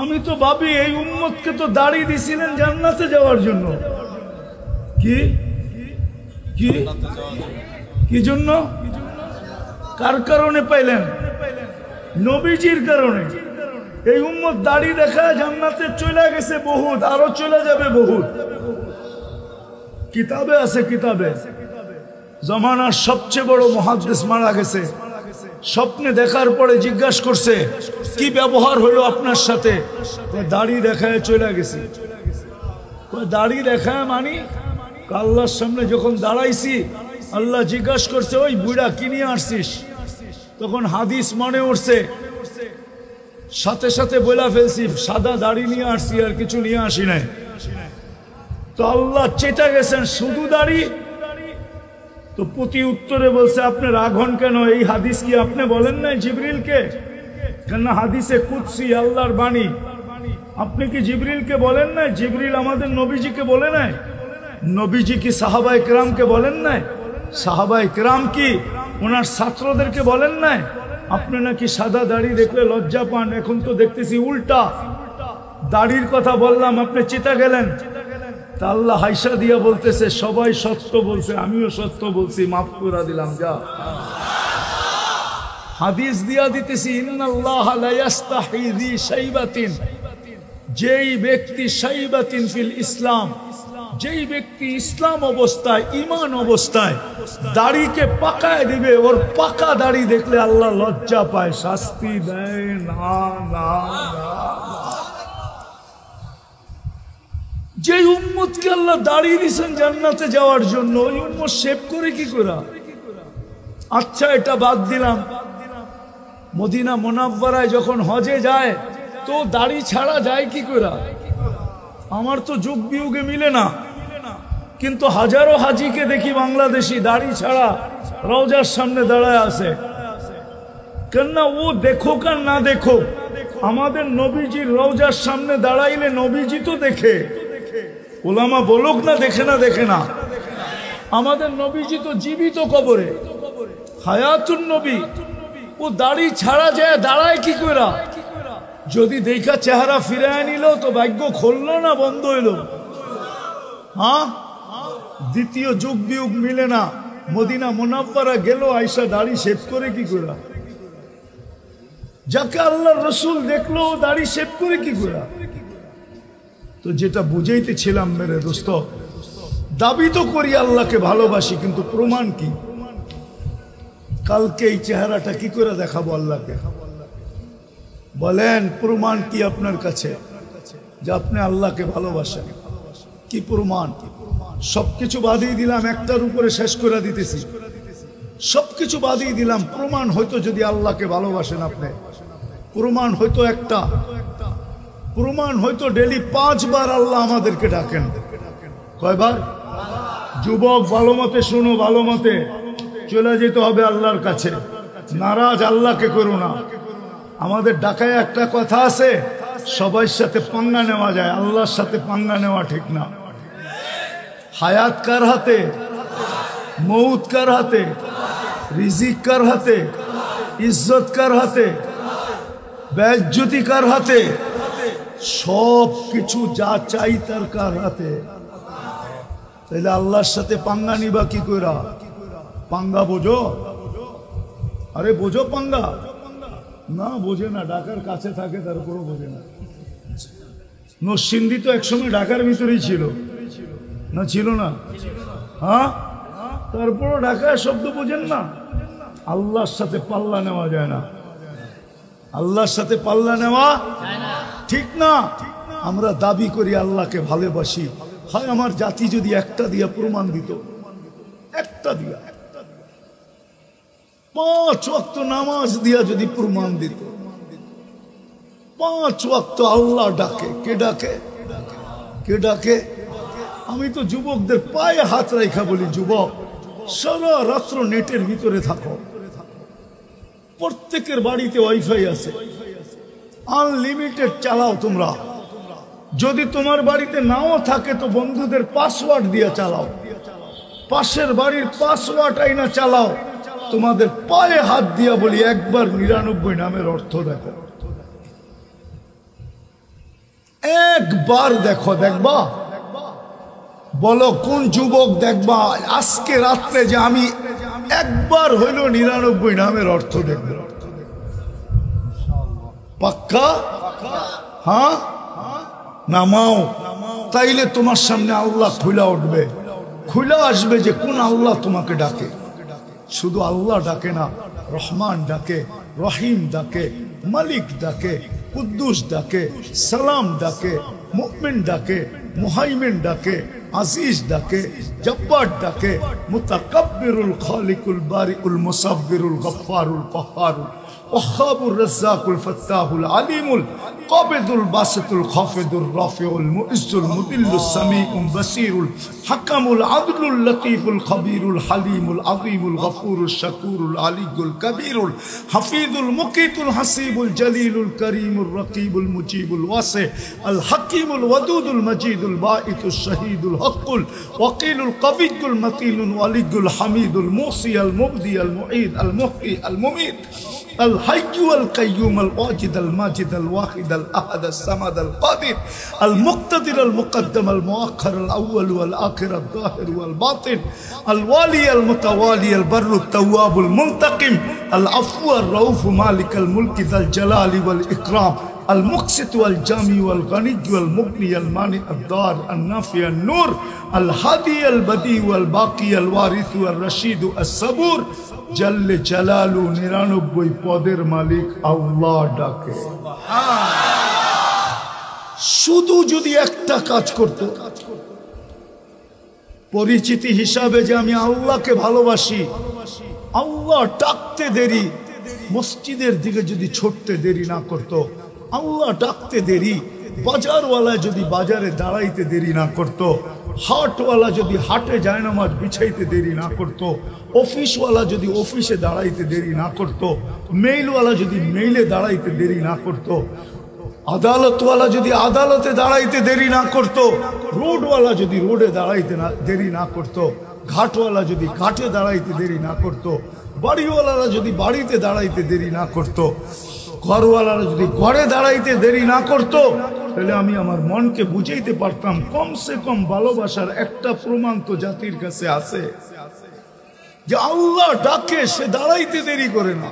আমি তো ভাবি এই উম্মতকে তো দাড়ি দিছিলেন জান্নাতে যাওয়ার জন্য। কি কি কি জন্য? কার কারণে পাইলেন? নবীজির কারণে। এই উম্মত দাড়ি দেখায় জান্নাতে চলে গেছে বহুত, আরো চলে যাবে বহুত। কিতাবে আছে, কিতাবে জমানার সবচেয়ে বড় মুহাদ্দিস মারা গেছে। স্বপ্নে দেখার পরে জিজ্ঞাসা করছে কি ব্যবহার হলো আপনার সাথে? দাড়ি দেখায় চলে গেছি। দাড়ি দেখায় মানি আল্লাহর সামনে যখন দাঁড়াইছি, আল্লাহ জিজ্ঞাসা করছে ওই বুড়া কি নিয়ে আসছিস? তখন হাদিস মনে উঠছে, সাথে সাথে বলে ফেলছি সাদা দাড়ি নিয়ে আসছি, আর কিছু নিয়ে আসি নাই। তো আল্লাহ চেতা গেছেন শুধু দাড়ি। তো প্রতি উত্তরে বলছে আপনি রাগ হন কেন? এই হাদিস কি আপনি বলেন নাই জিবরিলকে? কেন হাদিসে কুদসি আল্লাহর বাণী। আপনি কি জিবরিলকে বলেন নাই? জিবরিল আমাদের নবীজিকে বলে নাই? নবীজি কি সাহাবায়ে কেরামকে বলেন নাই? সাহাবায়ে কেরাম কি ওনার ছাত্রদেরকে বলেন নাই? আপনি নাকি সাদা দাড়ি দেখলে লজ্জা পান, এখন তো দেখতেছি উল্টা। দাড়ির কথা বললাম, আপনি চেতা গেলেন। তা আল্লাহ হাইসা দিয়া বলতেছে সবাই সত্য বলছে, আমিও সত্য বলছি, মাফ করে দিলাম যা। হাদিস দিয়া দিতেছি ইন্নাল্লাহ লা ইস্তাহি যি শাইবাতিন, যেই ব্যক্তি শাইবাতিন ফিল ইসলাম, যেই ব্যক্তি ইসলাম অবস্থায় ঈমান অবস্থায় দাড়িকে পাকায় দিবে, ওর পাকা দাড়ি দেখলে আল্লাহ লজ্জা পায়, শাস্তি দেয় না না না। যে উম্মতকে আল্লাহ দাড়ি দিয়েছেন জান্নাতে যাওয়ার জন্য, ওই উম্মত শেভ করে কি করে? আচ্ছা এটা বাদ দিলাম, মদিনা মুনাওয়ারায় যখন হজে যায় তো দাড়ি ছাড়া যায় কি করে? আমার তো যুগ বিয়োগে মিলে না, কিন্তু হাজারো হাজিকে দেখি বাংলাদেশি দাড়ি ছাড়া রওজার সামনে দাঁড়ায় আছে। কেননা ও দেখো আর না দেখো, আমাদের নবীজির রওজার সামনে দাঁড়াইলে নবীজি তো দেখে। ওলামা বলুক না দেখে না, দেখে না। আমাদের নবীজি তো জীবিত কবরে, হায়াতুন নবী। ও দাড়ি ছাড়া যায় দাঁড়ায় কি করে? যদি দেখা চেহারা ফিরায় নিল তো ভাগ্য খুললো না বন্ধ হইল? হ্যাঁ, দ্বিতীয় যুগ বিয়োগ মিলে না। মদিনা মুনাওয়ারা গেল, আয়েশা দাড়ি শেভ করে কি করে? যাকে আল্লাহর রাসূল দেখলো দাড়ি শেভ করে কি করে? তো যেটা বুঝাইতেছিলাম মেরে দোস্ত, দাবি তো করি আল্লাহকে ভালোবাসি, কিন্তু প্রমাণ কি? কালকে এই চেহারাটা কি করে দেখাবো আল্লাহকে? বলেন প্রমাণ কি আপনার কাছে যে আপনি আল্লাহকে ভালোবাসেন? কি প্রমাণ? সবকিছু বাদিয়ে দিলাম, একটার উপরে শেষ করে দিতেছি। সবকিছু বাদিয়ে দিলাম, প্রমাণ হয়তো যদি আল্লাহকে ভালোবাসেন আপনি, প্রমাণ হয়তো একটা, প্রমাণ হয়তো ডেলি 5 বার আল্লাহ আমাদেরকে ডাকেন। কয়বার? যুবক ভালো মতে শুনো, ভালো মতে চলে যেতে হবে আল্লাহর কাছে। নারাজ আল্লাহকে করো না। আমাদের ঢাকায় একটা কথা আছে, সবার সাথে পাঙ্গা নেওয়া যায়, আল্লাহর সাথে পাঙ্গা নেওয়া ঠিক না। হায়াত কার হাতে? মৌত কার হাতে? রিজিক কার হাতে? ইজ্জত কার হাতে? বেইজ্জতি কার হাতে? সব কিছু যা চাই তার কার হাতে? তাইলে আল্লাহর সাথে পাঙ্গা নিবা কি কইরা? পাঙ্গা বোঝো? আরে বোঝো পাঙ্গা? না বোঝে না, ঢাকার কাছে থাকে তারপরও বোঝে না। নরসিংদী তো একসময় ঢাকার ভিতরেই ছিল না? ছিল না? হ্যাঁ, তারপরও ঢাকায় শব্দ বোঝেন না। আল্লাহর সাথে পাল্লা নেওয়া যায় না, আল্লাহর সাথে পাল্লা নেওয়া ঠিক না। আমরা দাবি করি আল্লাহকে ভালোবাসি, হয় আমার জাতি যদি একটা দিয়া প্রমাণ দিত, একটা দিয়া 5 ওয়াক্ত নামাজ দিয়া যদি প্রমাণ দিত, 5 ওয়াক্ত আল্লাহ ডাকে। কে ডাকে? কে ডাকে? আমি তো যুবকদের পায়ে হাত রাখা বলি, যুবক সারা রাত্র নেটের ভিতরে থাকো। প্রত্যেকের বাড়িতে ওয়াইফাই আছে, আনলিমিটেড চালাও তোমরা। যদি তোমার বাড়িতে নাও থাকে তো বন্ধুদের পাসওয়ার্ড দিয়ে চালাও, পাশের বাড়ির পাসওয়ার্ড আইনা চালাও। তোমাদের পায়ে হাত দিয়া বলি, একবার 99 নামের অর্থ দেখো। একবার দেখো, দেখবা? বলো কোন যুবক দেখবা আজকে রাত্রে যে আমি একবার হইল 99 নামের অর্থ দেখব? পাক্কা? হ্যাঁ, নামাও। তাইলে তোমার সামনে আল্লাহ খুলে উঠবে, খুলে আসবে যে কোন আল্লাহ তোমাকে ডাকে। শুধু আল্লাহ ডাকে না, রহমান ডাকে, রহিম ডাকে, মালিক ডাকে, কুদ্দুস ডাকে, সালাম ডাকে, মুমিন ডাকে, মুহাইমিন ডাকে, আজিজ ডাকে, জব্বার ডাকে, মুতাকাব্বিরুল খালিকুল বারিউল মুসাব্বিরুল গফফারুল কহ্হারুল ওয়াহ্হাবুর রাজ্জাকুল ফাত্তাহুল আলিমুল কাবিদুল বাসিতুল খাফিদুর রাফিউল মুইজ্জুল মুদিল্লুস সামিউল বাসিরুল হাকামুল আদলুল লতীফুল খবীরুল হালিমুল আযীমুল গফুরুশ শাকুরুল আলিয়ুল কবীরুল হাফিজুল মুকিতুল হাসিবুল জলিলুল করিমুর রকিবুল মুজিবুল ওয়াসি আল হাকিমুল ওয়াদুদুল মজিদুল বাঈতুশ শহীদুল হকুল ওয়াকিলুল কবিয়ুল মতিনুল ওয়ালিয়ুল হামিদুল মুসি আল মুবদি আল মুঈদ আল মুহয়ি আল মুমীত الحي والقيوم الواجد الماجد الواحد الأحد الصمد القادر المقتدر المقدم المؤخر الأول والآخر الظاهر والباطن الوالي المتوالي البر التواب المنتقم العفو الرؤوف مالك الملك ذا الجلال والإكرام المقسط والجامي والغني والمغني المانع الضار النافع النور الهادي البديع والباقي الوارث والرشيد الصبور জাল্লে জালালু 99 পদের মালিক আল্লাহ ডাকে। শুধু যদি একটা কাজ করত, পরিচিতি হিসাবে যে আমি আল্লাহকে ভালোবাসি, আল্লাহ ডাকতে দেরি, মসজিদের দিকে যদি ছুটতে দেরি না করত, আল্লাহ ডাকতে দেরি, বাজারওয়ালা যদি বাজারে দাঁড়াইতে দেরি না করত, হাটওয়ালা যদি হাটে জায়নামাজ বিছাইতে দেরি না করত, অফিসওয়ালা যদি অফিসে দাঁড়াইতে দেরি না করত, মেইলওয়ালা যদি মেইলে দাঁড়াইতে দেরি না করত, আদালতওয়ালা যদি আদালতে দাঁড়াইতে দেরি না করত, রোডওয়ালা যদি রোডে দাঁড়াইতে দেরি না করত, ঘাটওয়ালা যদি ঘাটে দাঁড়াইতে দেরি না করত, বাড়িওয়ালারা যদি বাড়িতে দাঁড়াইতে দেরি না করত, ঘরওয়ালারা যদি ঘরে দাঁড়াইতে দেরি না করত, তাহলে আমি আমার মনকে বুঝাইতে পারতাম কমসে কম ভালোবাসার একটা প্রমাণ তো জাতির কাছে আছে যে আল্লাহ ডাকে, সে দাঁড়াইতে দেরি করে না।